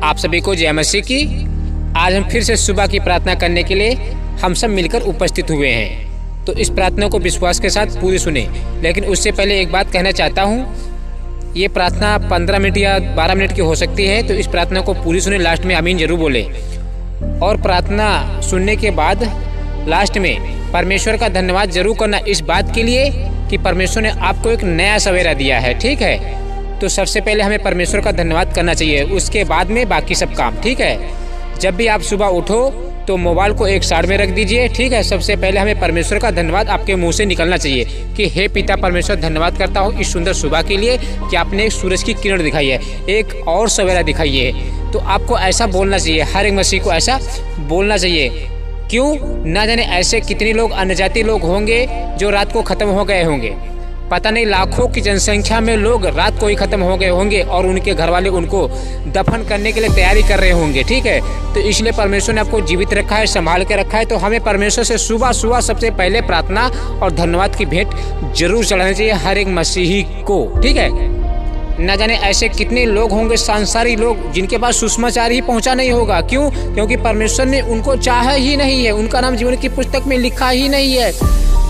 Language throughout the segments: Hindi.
आप सभी को जय मसीह की। आज हम फिर से सुबह की प्रार्थना करने के लिए हम सब मिलकर उपस्थित हुए हैं। तो इस प्रार्थना को विश्वास के साथ पूरी सुने। लेकिन उससे पहले एक बात कहना चाहता हूँ, ये प्रार्थना 15 मिनट या 12 मिनट की हो सकती है, तो इस प्रार्थना को पूरी सुने। लास्ट में आमीन जरूर बोले। और प्रार्थना सुनने के बाद लास्ट में परमेश्वर का धन्यवाद जरूर करना इस बात के लिए कि परमेश्वर ने आपको एक नया सवेरा दिया है। ठीक है, तो सबसे पहले हमें परमेश्वर का धन्यवाद करना चाहिए, उसके बाद में बाकी सब काम। ठीक है, जब भी आप सुबह उठो तो मोबाइल को एक साइड में रख दीजिए। ठीक है, सबसे पहले हमें परमेश्वर का धन्यवाद आपके मुंह से निकलना चाहिए कि हे पिता परमेश्वर, धन्यवाद करता हूँ इस सुंदर सुबह के लिए कि आपने एक सूरज की किरण दिखाई है, एक और सवेरा दिखाई है। तो आपको ऐसा बोलना चाहिए, हर एक मसीह को ऐसा बोलना चाहिए। क्यों? ना जाने ऐसे कितने लोग अन्यजाति लोग होंगे जो रात को खत्म हो गए होंगे। पता नहीं लाखों की जनसंख्या में लोग रात को ही खत्म हो गए होंगे और उनके घर वाले उनको दफन करने के लिए तैयारी कर रहे होंगे। ठीक है, तो इसलिए परमेश्वर ने आपको जीवित रखा है, संभाल के रखा है। तो हमें परमेश्वर से सुबह सुबह सबसे पहले प्रार्थना और धन्यवाद की भेंट जरूर चढ़ानी चाहिए हर एक मसीही को। ठीक है, न जाने ऐसे कितने लोग होंगे सांसारिक लोग जिनके पास सुसमाचार ही पहुंचा नहीं होगा। क्यों? क्योंकि परमेश्वर ने उनको चाहा ही नहीं है, उनका नाम जीवन की पुस्तक में लिखा ही नहीं है।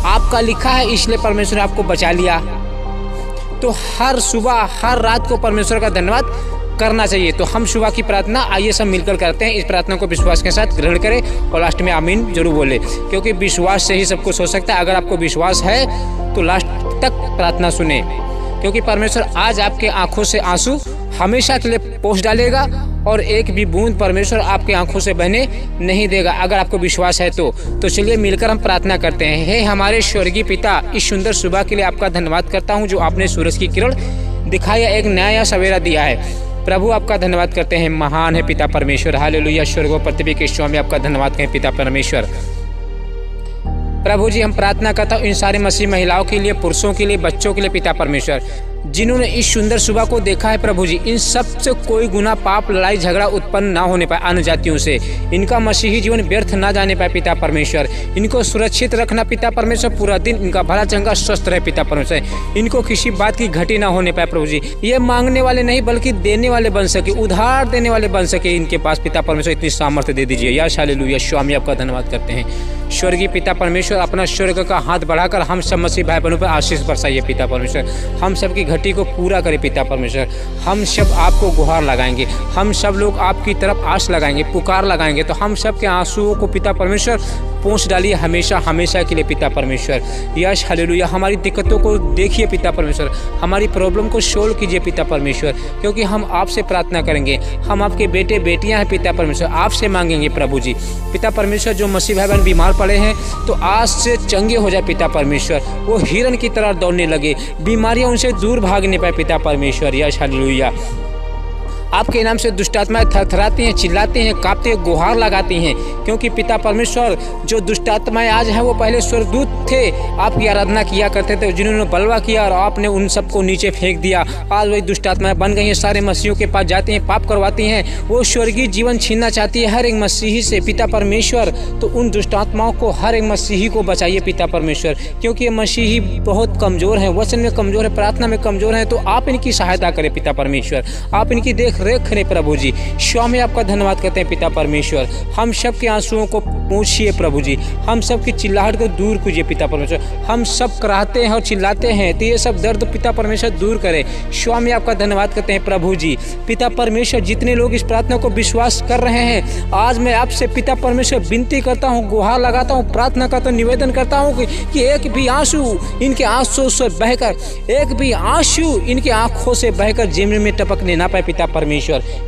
आपका लिखा है, इसलिए परमेश्वर ने आपको बचा लिया। तो हर सुबह हर रात को परमेश्वर का धन्यवाद करना चाहिए। तो हम सुबह की प्रार्थना आइए सब मिलकर करते हैं। इस प्रार्थना को विश्वास के साथ ग्रहण करें और लास्ट में आमीन जरूर बोले, क्योंकि विश्वास से ही सब कुछ हो सकता है। अगर आपको विश्वास है तो लास्ट तक प्रार्थना सुने, क्योंकि परमेश्वर आज आपके आंखों से आंसू हमेशा के लिए पोंछ डालेगा और एक भी बूंद परमेश्वर आपके आंखों से बहने नहीं देगा, अगर आपको विश्वास है तो चलिए मिलकर हम प्रार्थना करते हैं। हे हमारे स्वर्गीय पिता, इस सुंदर सुबह के लिए आपका धन्यवाद करता हूं जो आपने सूरज की किरण दिखाई, एक नया सवेरा दिया है। प्रभु आपका धन्यवाद करते हैं, महान है पिता परमेश्वर। हालेलुया, स्वर्ग और पृथ्वी के स्वामी आपका धन्यवाद करें पिता परमेश्वर। प्रभु जी, हम प्रार्थना करता हूँ इन सारे मसीह महिलाओं के लिए, पुरुषों के लिए, बच्चों के लिए पिता परमेश्वर, जिन्होंने इस सुंदर सुबह को देखा है। प्रभु जी, इन सब से कोई गुना पाप लड़ाई झगड़ा उत्पन्न ना होने पाए अन्य जातियों से, इनका मसीही जीवन व्यर्थ ना जाने पाए पिता परमेश्वर। इनको सुरक्षित रखना पिता परमेश्वर, पूरा दिन इनका भला चंगा स्वस्थ रहे पिता परमेश्वर, इनको किसी बात की घटी ना होने पाए प्रभु जी। ये मांगने वाले नहीं बल्कि देने वाले बन सके, उधार देने वाले बन सके इनके पास पिता परमेश्वर। इतनी सामर्थ्य दे दीजिए। या हालेलुया, स्वामी आपका धन्यवाद करते हैं। स्वर्गीय पिता परमेश्वर, अपना स्वर्ग का हाथ बढ़ाकर हम सब मसीह भाई बहनों पर आशीष बरसाइए पिता परमेश्वर। हम सबकी घटी को पूरा करे पिता परमेश्वर। हम सब आपको गुहार लगाएंगे, हम सब लोग आपकी तरफ आस लगाएंगे, पुकार लगाएंगे। तो हम सब के आंसुओं को पिता परमेश्वर पोंछ डालिए हमेशा हमेशा के लिए पिता परमेश्वर। यश हालेलुया, हमारी दिक्कतों को देखिए पिता परमेश्वर, हमारी प्रॉब्लम को सोल्व कीजिए पिता परमेश्वर, क्योंकि हम आपसे प्रार्थना करेंगे। हम आपके बेटे बेटियां हैं पिता परमेश्वर, आपसे मांगेंगे प्रभु जी। पिता परमेश्वर, जो मसीह भाई बहन बीमार पड़े हैं तो आज से चंगे हो जाए पिता परमेश्वर, वो हिरन की तरह दौड़ने लगे, बीमारियां उनसे दूर भागने पाए पिता परमेश्वर। यश हालेलुया, आपके नाम से दुष्ट आत्माएं थरथराती हैं, चिल्लाती हैं, कांपती हैं, गुहार लगाती हैं, क्योंकि पिता परमेश्वर जो दुष्ट आत्माएं आज हैं वो पहले स्वर्गदूत थे, आपकी आराधना किया करते थे, जिन्होंने बलवा किया और आपने उन सबको नीचे फेंक दिया। आज वही दुष्ट आत्माएं बन गई हैं, सारे मसीहों के पास जाती हैं, पाप करवाती हैं, वो स्वर्गीय जीवन छीनना चाहती है हर एक मसीही से पिता परमेश्वर। तो उन दुष्ट आत्माओं को हर एक मसीही को बचाइए पिता परमेश्वर, क्योंकि ये मसीही बहुत कमजोर हैं, वचन में कमजोर है, प्रार्थना में कमजोर है। तो आप इनकी सहायता करें पिता परमेश्वर, आप इनकी देख रेख करें प्रभु जी। स्वामी आपका धन्यवाद करते हैं पिता परमेश्वर। हम सब के आंसुओं को पोंछिए प्रभु जी, हम सब की चिल्लाहट को दूर कीजिए पिता परमेश्वर। हम सब कराहते हैं और चिल्लाते हैं तो ये सब दर्द पिता परमेश्वर दूर करे। स्वामी आपका धन्यवाद करते हैं प्रभु जी। पिता परमेश्वर, जितने लोग इस प्रार्थना को विश्वास कर रहे हैं, आज मैं आपसे पिता परमेश्वर विनती करता हूँ, गुहार लगाता हूँ, प्रार्थना करता हूँ, निवेदन करता हूँ कि एक भी आंसू इनके आंसू से बहकर, एक भी आंसू इनकी आंखों से बहकर जमीन में टपकने ना पाए पिता परमेश्वर।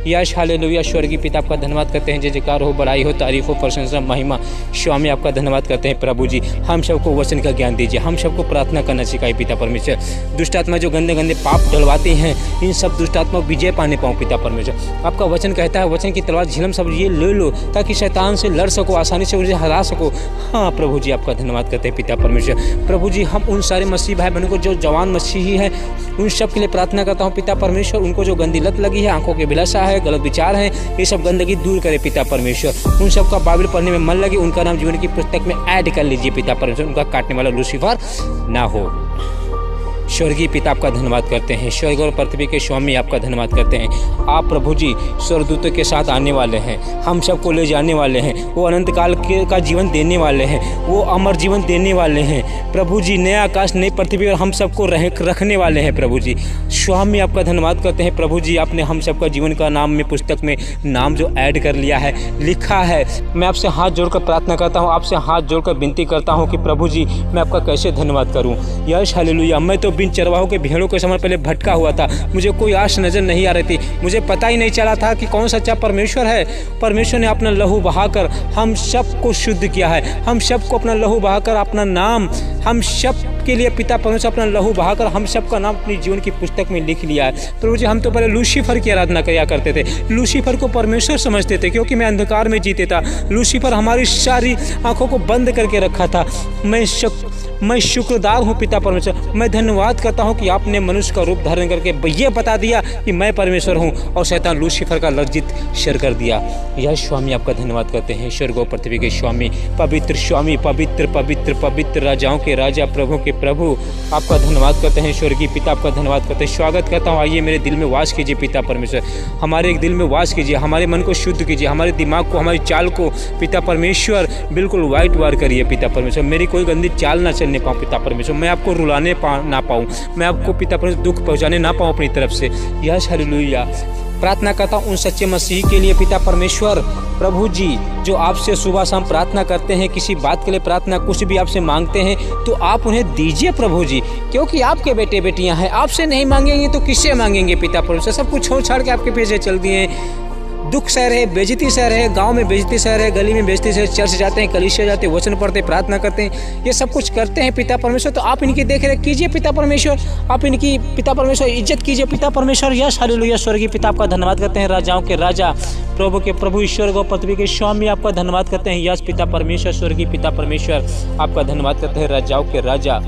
यश हालेलुया, स्वर्गीय पिता आपका धन्यवाद करते हैं, जय जयकार हो, बड़ाई हो, तारीफ हो, प्रशंसा, महिमा। स्वामी आपका धन्यवाद करते हैं प्रभु जी। हम सबको वचन का ज्ञान दीजिए, हम सबको प्रार्थना करना सिखाइए पिता परमेश्वर। दुष्ट आत्मा जो गंदे गंदे पाप डलवाते हैं, इन सब दुष्ट आत्मा विजय पाने पाऊँ पिता परमेश्वर। आपका वचन कहता है, वचन की तलवार झिलम सब ये ले लो ताकि शैतान से लड़ सको, आसानी से उसे हरा सको। हाँ प्रभु जी, आपका धन्यवाद करते हैं पिता परमेश्वर। प्रभु जी, हम उन सारे मसीह भाई बहनों को जो जवान मसीही हैं, उन सब के लिए प्रार्थना करता हूँ पिता परमेश्वर। उनको जो गंदी लत लगी है, आंखों के बिलासा है, गलत विचार है, ये सब गंदगी दूर करे पिता परमेश्वर। उन सब का बाइबल पढ़ने में मन लगे, उनका नाम जीवन की पुस्तक में ऐड कर लीजिए पिता परमेश्वर। उनका काटने वाला लूसीफर ना हो। स्वर्गीय पिता आपका धन्यवाद करते हैं। स्वर्ग और पृथ्वी के स्वामी आपका धन्यवाद करते हैं। आप प्रभु जी स्वर्गदूतों के साथ आने वाले हैं, हम सबको ले जाने वाले हैं। वो अनंत काल का जीवन देने वाले हैं, वो अमर जीवन देने वाले हैं। प्रभु जी नया आकाश नई पृथ्वी और हम सबको रखने वाले हैं। प्रभु जी स्वामी आपका धन्यवाद करते हैं। प्रभु जी आपने हम सबका जीवन का नाम में पुस्तक में नाम जो ऐड कर लिया है, लिखा है। मैं आपसे हाथ जोड़कर प्रार्थना करता हूँ, आपसे हाथ जोड़कर विनती करता हूँ कि प्रभु जी मैं आपका कैसे धन्यवाद करूँ। यश हालेलुया। मैं तो बिन चरवाहों के भेड़ों के समान पहले भटका हुआ था, मुझे कोई आश नजर नहीं आ रही थी, मुझे पता ही नहीं चला था कि कौन सच्चा परमेश्वर है। परमेश्वर ने अपना लहू बहाकर हम सबको शुद्ध किया है, हम सबको अपना लहू बहाकर अपना नाम हम सब के लिए पिता परमेश्वर अपना लहू बहाकर हम सबका नाम अपनी जीवन की पुस्तक में लिख लिया है। प्रभु जी हम तो पहले लूसीफर की आराधना किया करते थे, लूसीफर को परमेश्वर समझते थे क्योंकि मैं अंधकार में जीते था। लूसीफर हमारी सारी आंखों को बंद करके रखा था। मैं शुक्रदार हूँ पिता परमेश्वर, मैं धन्यवाद करता हूँ कि आपने मनुष्य का रूप धारण करके ये बता दिया कि मैं परमेश्वर हूँ और शैतान लूसीफर का लज्जित सिर कर दिया। यह स्वामी आपका धन्यवाद करते हैं। स्वर्ग और पृथ्वी के स्वामी, पवित्र स्वामी, पवित्र पवित्र पवित्र राजाओं के राजा, प्रभु के प्रभु, आपका धन्यवाद करते हैं। स्वर्गीय पिता आपका धन्यवाद करते हैं। स्वागत करता हूँ, आइए मेरे दिल में वास कीजिए पिता परमेश्वर, हमारे एक दिल में वास कीजिए, हमारे मन को शुद्ध कीजिए, हमारे दिमाग को, हमारी चाल को पिता परमेश्वर बिल्कुल वाइट वार करिए पिता परमेश्वर। मेरी कोई गंदी चाल ना चलने पाऊँ पिता परमेश्वर, मैं आपको रुलाने ना पाऊँ, मैं आपको पिता परमेश्वर दुख पहुँचाने ना पाऊँ अपनी तरफ से। Yes hallelujah. प्रार्थना करता हूँ उन सच्चे मसीह के लिए पिता परमेश्वर, प्रभु जी जो आपसे सुबह शाम प्रार्थना करते हैं, किसी बात के लिए प्रार्थना कुछ भी आपसे मांगते हैं तो आप उन्हें दीजिए प्रभु जी, क्योंकि आपके बेटे बेटियां हैं। आपसे नहीं मांगेंगे तो किससे मांगेंगे पिता परमेश्वर। सब कुछ छोड़ छाड़ के आपके पीछे चल दिए, दुख सह रहे, बेइज्जती सह रहे, गांव में बेइज्जती सह रहे, गली में बेइज्जती सह, चर्च जाते हैं, कलीसिया जाते हैं, वचन पढ़ते, प्रार्थना करते हैं, ये सब कुछ करते हैं पिता परमेश्वर। तो आप इनकी देख रेख कीजिए पिता परमेश्वर, आप इनकी पिता परमेश्वर इज्जत कीजिए पिता परमेश्वर। Yes hallelujah. स्वर्गीय पिता आपका धन्यवाद करते हैं, राजाओं के राजा, प्रभु के प्रभु, ईश्वर और पृथ्वी के स्वामी आपका धन्यवाद करते हैं। यस पिता परमेश्वर, स्वर्गीय पिता परमेश्वर आपका धन्यवाद करते हैं, राजाओं के राजा।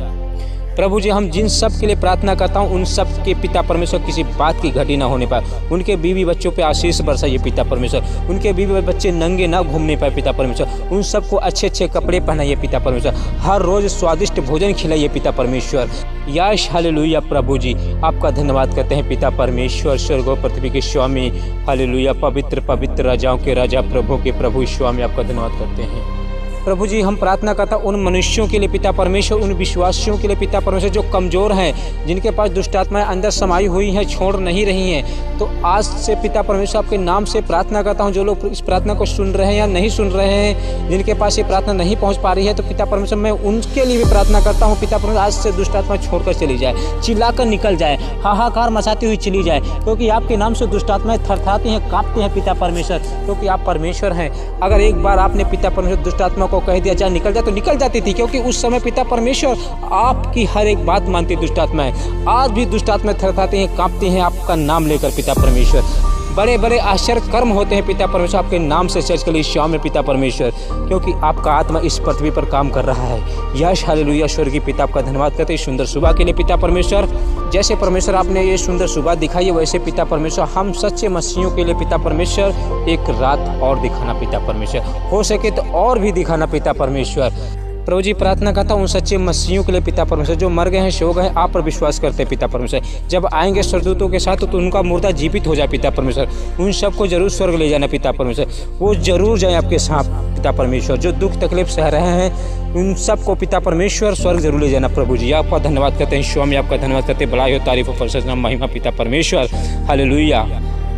प्रभु जी हम जिन सब के लिए प्रार्थना करता हूँ उन सब के पिता परमेश्वर किसी बात की घटी ना होने पाए, उनके बीवी बच्चों पे आशीष बरसाइए पिता परमेश्वर, उनके बीवी बच्चे नंगे ना घूमने पाए पिता परमेश्वर, उन सबको अच्छे अच्छे कपड़े पहनाइए पिता परमेश्वर, हर रोज स्वादिष्ट भोजन खिलाइए पिता परमेश्वर। यश हालेलुया। प्रभु जी आपका धन्यवाद करते हैं पिता परमेश्वर, स्वर्ग और पृथ्वी के स्वामी, हालेलुया। पवित्र पवित्र राजाओं के राजा, प्रभु के प्रभु स्वामी आपका धन्यवाद करते हैं। प्रभु जी हम प्रार्थना करता उन मनुष्यों के लिए पिता परमेश्वर, उन विश्वासियों के लिए पिता परमेश्वर जो कमज़ोर हैं, जिनके पास दुष्ट आत्माएं अंदर समाई हुई हैं, छोड़ नहीं रही हैं। तो आज से पिता परमेश्वर आपके नाम से प्रार्थना करता हूं, जो लोग इस प्रार्थना को सुन रहे हैं या नहीं सुन रहे हैं, जिनके पास ये प्रार्थना नहीं पहुंच पा रही है, तो पिता परमेश्वर मैं उनके लिए भी प्रार्थना करता हूँ पिता परमेश्वर, आज से दुष्ट आत्मा छोड़कर चली जाए, चिल्लाकर निकल जाए, हाहाकार मचाती हुई चली जाए, क्योंकि आपके नाम से दुष्ट आत्माएं थरथराती हैं, कांपती हैं पिता परमेश्वर, क्योंकि आप परमेश्वर हैं। अगर एक बार आपने पिता परमेश्वर दुष्ट आत्मा को कह दिया जा निकल जा, तो निकल जाती थी, क्योंकि उस समय पिता परमेश्वर आपकी हर एक बात मानती दुष्ट आत्माएं। आज भी दुष्ट आत्माएं थरथराती हैं, कांपती हैं आपका नाम लेकर पिता परमेश्वर। बड़े बड़े आश्चर्य कर्म होते हैं पिता परमेश्वर आपके नाम से चर्च के लिए शाम में पिता परमेश्वर, क्योंकि आपका आत्मा इस पृथ्वी पर काम कर रहा है। यश हालेलुया। स्वर्गीय पिता आपका धन्यवाद करते हैं सुंदर सुबह के लिए पिता परमेश्वर। जैसे परमेश्वर आपने ये सुंदर सुबह दिखाई है, वैसे पिता परमेश्वर हम सच्चे मसीहियों के लिए पिता परमेश्वर एक रात और दिखाना पिता परमेश्वर, हो सके तो और भी दिखाना पिता परमेश्वर। प्रभु जी प्रार्थना करता हूँ उन सच्चे मसीहियों के लिए पिता परमेश्वर जो मर गए हैं, सो गए, आप पर विश्वास करते हैं पिता परमेश्वर। जब आएंगे स्वर्गदूतों के साथ तो उनका मुर्दा जीवित हो जाए पिता परमेश्वर, उन सबको जरूर स्वर्ग ले जाना पिता परमेश्वर, वो जरूर जाए आपके साथ पिता परमेश्वर। जो दुख तकलीफ सह रहे हैं उन सबको पिता परमेश्वर स्वर्ग जरूर ले जाना। प्रभु जी आपका धन्यवाद करते हैं, स्वामी आपका धन्यवाद करते हैं, बड़ाई हो तारीफ हो प्रशंसा महिमा पिता परमेश्वर। हालेलुया।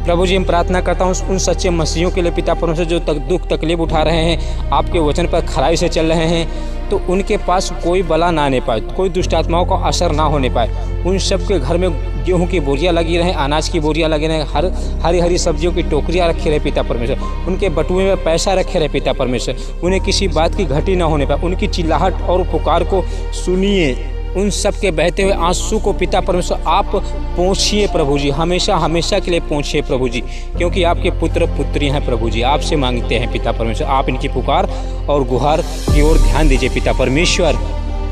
प्रभु जी हम प्रार्थना करता हूँ उन सच्चे मसीहियों के लिए पिता परमेश्वर जो दुख तकलीफ उठा रहे हैं, आपके वचन पर खराई से चल रहे हैं, तो उनके पास कोई बला ना आने पाए, कोई दुष्ट आत्माओं का असर ना होने पाए। उन सब के घर में गेहूं की बोरियां लगी रहें, अनाज की बोरियां लगी रहें, हरी हरी सब्जियों की टोकरियां रखे रहे पिता परमेश्वर, उनके बटुए में पैसा रखे रहे पिता परमेश्वर, उन्हें किसी बात की घटी ना होने पाए। उनकी चिल्लाहट और पुकार को सुनिए, उन सब के बहते हुए आंसू को पिता परमेश्वर आप पहुँचिए प्रभु जी, हमेशा हमेशा के लिए पहुँचिए प्रभु जी, क्योंकि आपके पुत्र पुत्री हैं प्रभु जी। आपसे मांगते हैं पिता परमेश्वर, आप इनकी पुकार और गुहार की ओर ध्यान दीजिए पिता परमेश्वर।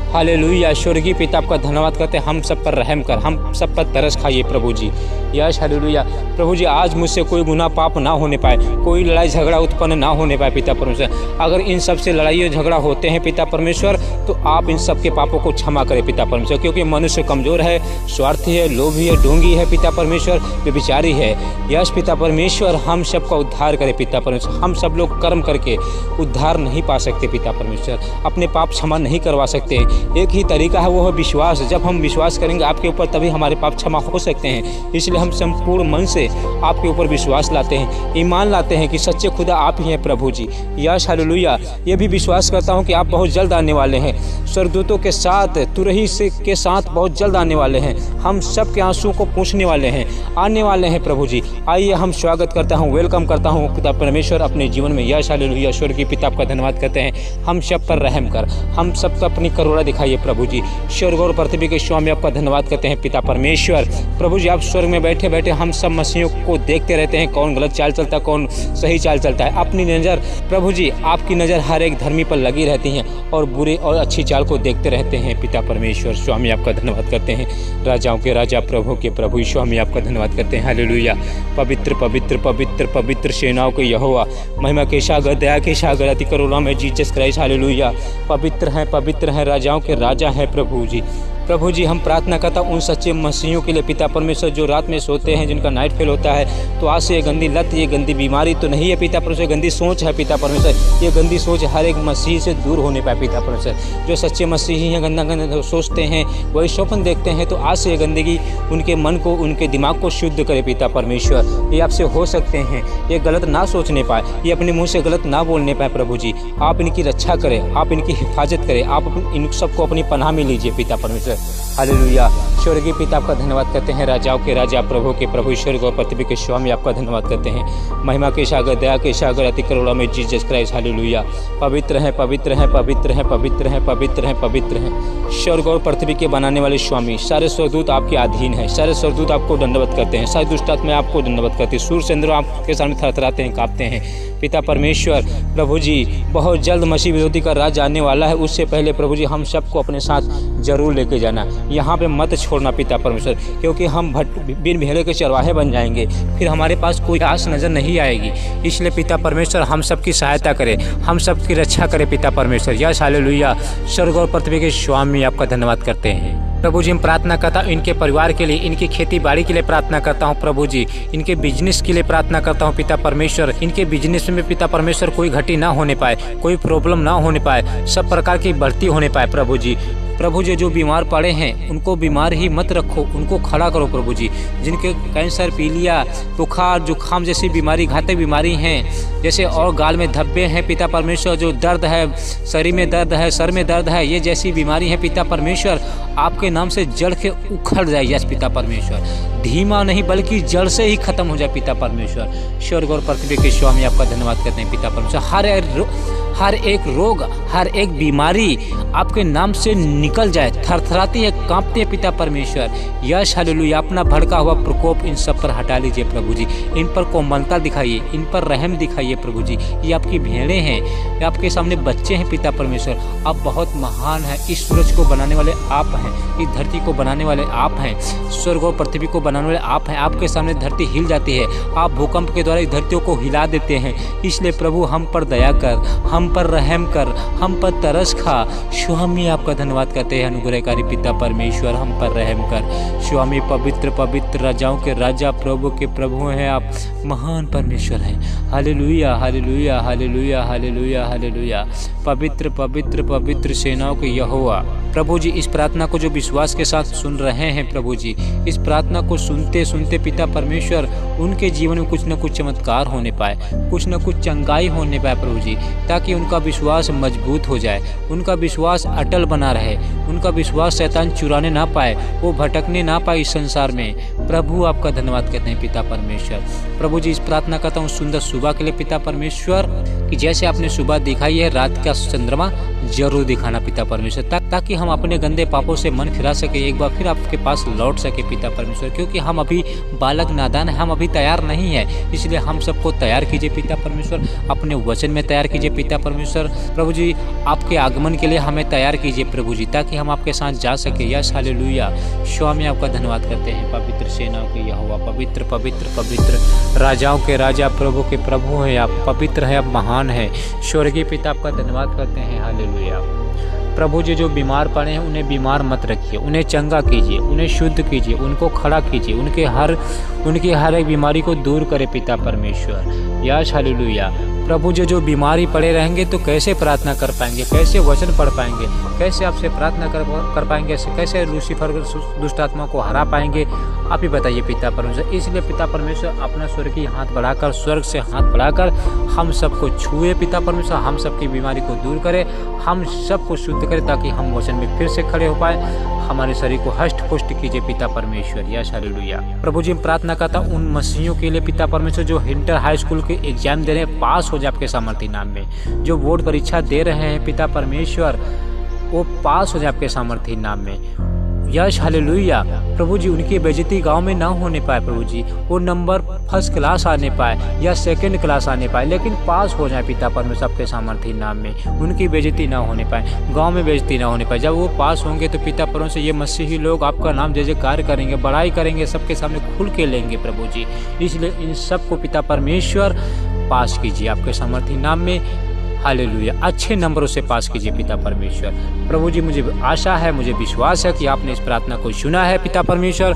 हालेलुया। स्वर्गीय पिता आपका धन्यवाद करते हैं, हम सब पर रहम कर, हम सब पर तरस खाइए प्रभु जी। यश हालेलुया। प्रभु जी आज मुझसे कोई गुनाह पाप ना होने पाए, कोई लड़ाई झगड़ा उत्पन्न ना होने पाए पिता परमेश्वर। अगर इन सब से लड़ाई और झगड़ा होते हैं पिता परमेश्वर तो आप इन सब के पापों को क्षमा करें पिता परमेश्वर, क्योंकि मनुष्य कमज़ोर है, स्वार्थी है, लोभी है, ढोंगी है पिता परमेश्वर, व्यभिचारी है। यस पिता परमेश्वर, हम सब का उद्धार करें पिता परमेश्वर। हम सब लोग कर्म करके उद्धार नहीं पा सकते पिता परमेश्वर, अपने पाप क्षमा नहीं करवा सकते। एक ही तरीका है, वो है विश्वास। जब हम विश्वास करेंगे आपके ऊपर, तभी हमारे पाप क्षमा हो सकते हैं। इसलिए हम संपूर्ण मन से आपके ऊपर विश्वास लाते हैं, ईमान लाते हैं कि सच्चे खुदा आप ही हैं प्रभु जी। Yes hallelujah. ये भी विश्वास करता हूँ कि आप बहुत जल्द आने वाले हैं, स्वर्गदूतों के साथ, तुरही से के साथ बहुत जल्द आने वाले हैं। हम सब के आंसू को पूछने वाले हैं, आने वाले हैं प्रभु जी। आइए हम स्वागत करता हूँ, वेलकम करता हूँ पिता परमेश्वर अपने जीवन में। Yes hallelujah. स्वर्गीय पिता आपका धन्यवाद करते हैं, हम सब पर रहम कर, हम सब पर अपनी करुणा दिखाइए प्रभु जी। स्वर्ग और पृथ्वी के स्वामी आपका धन्यवाद करते हैं पिता परमेश्वर। प्रभु जी, आप स्वर्ग में बैठे बैठे हम सब मसीहों को देखते रहते हैं, कौन गलत चाल चलता है, कौन सही चाल चलता है। अपनी नज़र प्रभु जी, आपकी नज़र हर एक धर्मी पर लगी रहती हैं और बुरे और अच्छी चाल को देखते रहते हैं पिता परमेश्वर। स्वामी आपका धन्यवाद करते हैं, राजाओं के राजा, प्रभु के प्रभु स्वामी आपका धन्यवाद करते हैं। हालेलुया। पवित्र पवित्र पवित्र पवित्र सेनाओं के यहोवा, महिमा के सागर, दया के सागर, अति करुणा में जीसस क्राइस्ट। हालेलुया। पवित्र हैं राजाओं के राजा हैं प्रभु जी। प्रभु जी, हम प्रार्थना करता हूँ उन सच्चे मसीहियों के लिए पिता परमेश्वर, जो रात में सोते हैं, जिनका नाइट फेल होता है। तो आज से ये गंदी लत, ये गंदी बीमारी तो नहीं है पिता परमेश्वर, गंदी सोच है पिता परमेश्वर। ये गंदी सोच हर एक मसीही से दूर होने पाए पिता परमेश्वर। जो सच्चे मसीही हैं, गंदा गंदा सोचते हैं, वही स्वप्न देखते हैं, तो आज से ये गंदगी उनके मन को, उनके दिमाग को शुद्ध करे पिता परमेश्वर। ये आपसे हो सकते हैं, ये गलत ना सोचने पाए, ये अपने मुँह से गलत ना बोलने पाए प्रभु जी। आप इनकी रक्षा करें, आप इनकी हिफाजत करें, आप इन सबको अपनी पनाह में लीजिए पिता परमेश्वर। हालेलुया। स्वर्गीय पिता आपका धन्यवाद करते हैं, राजाओं के राजा, प्रभु के प्रभु, स्वर्ग और पृथ्वी के स्वामी आपका धन्यवाद करते हैं। महिमा के सागर, दया के सागर, अति करुणा में जीसस क्राइस्ट। हालेलुया। पवित्र हैं पवित्र हैं पवित्र हैं पवित्र हैं पवित्र हैं पवित्र हैं स्वर्ग और पृथ्वी के बनाने वाले स्वामी। सारे स्वर्गदूत आपके अधीन हैं, सारे स्वर्गदूत आपको दंडवत करते हैं, सारी दुष्टात्माएं आपको दंडवत करती हैं, सूर्य चंद्र आपके सामने थरथराते हैं, कांपते हैं पिता परमेश्वर। प्रभु जी, बहुत जल्द मसीह विरोधी का राज आने वाला है, उससे पहले प्रभु जी हम सबको अपने साथ जरूर लेके जाना, यहाँ पे मत छोड़ना पिता परमेश्वर, क्योंकि हम बिन भेड़े के चरवाहे बन जाएंगे, फिर हमारे पास कोई आस नज़र नहीं आएगी। इसलिए पिता परमेश्वर हम सबकी सहायता करें, हम सबकी रक्षा करें पिता परमेश्वर। Yes hallelujah. स्वर्ग और पृथ्वी के स्वामी आपका धन्यवाद करते हैं प्रभु जी। हम प्रार्थना करता हूँ इनके परिवार के लिए, इनकी खेती बाड़ी के लिए प्रार्थना करता हूँ प्रभु जी, इनके बिजनेस के लिए प्रार्थना करता हूँ पिता परमेश्वर। इनके बिजनेस में पिता परमेश्वर कोई घटी ना होने पाए, कोई प्रॉब्लम ना होने पाए, सब प्रकार की बढ़ती होने पाए प्रभु जी। प्रभु जी, जो बीमार पड़े हैं उनको बीमार ही मत रखो, उनको खड़ा करो प्रभु जी। जिनके कैंसर, पीलिया, बुखार, जुखाम जैसी बीमारी, घातक बीमारी हैं, जैसे और गाल में धब्बे हैं पिता परमेश्वर, जो दर्द है, शरीर में दर्द है, सर में दर्द है, ये जैसी बीमारी है पिता परमेश्वर, आपके नाम से जड़ के उखड़ जाए। यस पिता परमेश्वर, धीमा नहीं बल्कि जड़ से ही खत्म हो जाए पिता परमेश्वर। स्वर्ग और पृथ्वी के स्वामी आपका धन्यवाद करते हैं पिता परमेश्वर। हर एक रोग, हर एक बीमारी आपके नाम से निकल जाए, थरथराती है, कांपती है पिता परमेश्वर। यश हालेलुया। अपना भड़का हुआ प्रकोप इन सब पर हटा लीजिए प्रभु जी, इन पर कोमलता दिखाइए, इन पर रहम दिखाइए प्रभु जी। ये आपकी भेड़ें हैं, ये आपके सामने बच्चे हैं पिता परमेश्वर। आप बहुत महान हैं, इस सूरज को बनाने वाले आप हैं, इस धरती को बनाने वाले आप हैं, स्वर्ग और पृथ्वी को बनाने वाले आप हैं। आपके सामने धरती हिल जाती है, आप भूकंप के द्वारा इस धरतियों को हिला देते हैं। इसलिए प्रभु हम पर दया कर, हम पर रहम कर, हम पर तरस खा। स्वामी आपका धन्यवाद करते हैं अनुग्रहकारी पिता परमेश्वर, हम पर रहम कर। स्वामी पवित्र पवित्र राजाओं के राजा, प्रभु के प्रभु हैं आप, महान परमेश्वर हैं। Hallelujah hallelujah hallelujah hallelujah hallelujah. पवित्र पवित्र पवित्र सेनाओं के यहोवा। प्रभु जी, इस प्रार्थना को जो विश्वास के साथ सुन रहे हैं प्रभु जी, इस प्रार्थना को सुनते सुनते पिता परमेश्वर उनके जीवन में कुछ न कुछ चमत्कार होने पाए, कुछ न कुछ चंगाई होने पाए प्रभु जी, ताकि उनका विश्वास मजबूत हो जाए, उनका विश्वास अटल बना रहे, उनका विश्वास शैतान चुराने ना पाए, वो भटकने ना पाए इस संसार में। प्रभु आपका धन्यवाद करते हैं पिता परमेश्वर। प्रभु जी, इस प्रार्थना करता हूँ सुंदर सुबह के लिए पिता परमेश्वर, कि जैसे आपने सुबह दिखाई है, रात का चंद्रमा जरूर दिखाना पिता परमेश्वर, ताकि हम अपने गंदे पापों से मन फिरा सके, एक बार फिर आपके पास लौट सके पिता परमेश्वर। क्योंकि हम अभी बालक नादान हैं, हम अभी तैयार नहीं है, इसलिए हम सबको तैयार कीजिए पिता परमेश्वर, अपने वचन में तैयार कीजिए पिता परमेश्वर। प्रभु जी, आपके आगमन के लिए हमें तैयार कीजिए प्रभु जी, ताकि हम आपके साथ जा सके। Yes hallelujah. स्वामी आपका धन्यवाद करते हैं, पवित्र सेनाओं के यहोवा, पवित्र पवित्र पवित्र राजाओं के राजा, प्रभु के प्रभु हैं आप, पवित्र है, आप महान है। स्वर्गीय पिता आपका धन्यवाद करते हैं। हालेलुया। प्रभु जी जो बीमार पड़े हैं उन्हें बीमार मत रखिए, उन्हें चंगा कीजिए, उन्हें शुद्ध कीजिए, उनको खड़ा कीजिए, उनकी हर एक बीमारी को दूर करे पिता परमेश्वर। Yes hallelujah. प्रभु जी जो बीमारी पड़े रहेंगे तो कैसे प्रार्थना कर पाएंगे, कैसे वचन पढ़ पाएंगे, कैसे आपसे प्रार्थना कर पाएंगे, कैसे लूसीफर दुष्ट आत्मा को हरा पाएंगे, आप ही बताइए पिता परमेश्वर। इसलिए पिता परमेश्वर अपना स्वर्गीय हाथ बढ़ाकर, स्वर्ग से हाथ बढ़ाकर हम सबको छुए पिता परमेश्वर, हम सबकी बीमारी को दूर करे, हम सबको शुद्ध करे, ताकि हम वचन में फिर से खड़े हो पाए, हमारे शरीर को हष्ट पुष्ट कीजिए पिता परमेश्वर। Yes hallelujah. प्रभु जी प्रार्थना करता उन मसीहियों के लिए पिता परमेश्वर जो इंटर हाई स्कूल के एग्जाम दे रहे हैं, पास हो जाए आपके सामर्थ्य नाम में। जो बोर्ड परीक्षा दे रहे हैं पिता परमेश्वर, वो पास हो जाए आपके सामर्थ्य नाम में। Yes hallelujah. प्रभु जी उनकी बेइज्जती गांव में ना होने पाए प्रभु जी, वो नंबर फर्स्ट क्लास आने पाए या सेकंड क्लास आने पाए, लेकिन पास हो जाए पिता परमेश्वर आपके सामर्थ्य नाम में। उनकी बेइज्जती ना होने पाए, गांव में बेइज्जती ना होने पाए। जब वो पास होंगे तो पिता परमेश्वर ये मसीही लोग आपका नाम जय जयकार करेंगे, बड़ाई करेंगे, सबके सामने खुल के लेंगे प्रभु जी। इसलिए इन सबको पिता परमेश्वर पास कीजिए आपके सामर्थ्य नाम में। हालेलुया। अच्छे नंबरों से पास कीजिए पिता परमेश्वर। प्रभु जी मुझे आशा है, मुझे विश्वास है कि आपने इस प्रार्थना को सुना है पिता परमेश्वर।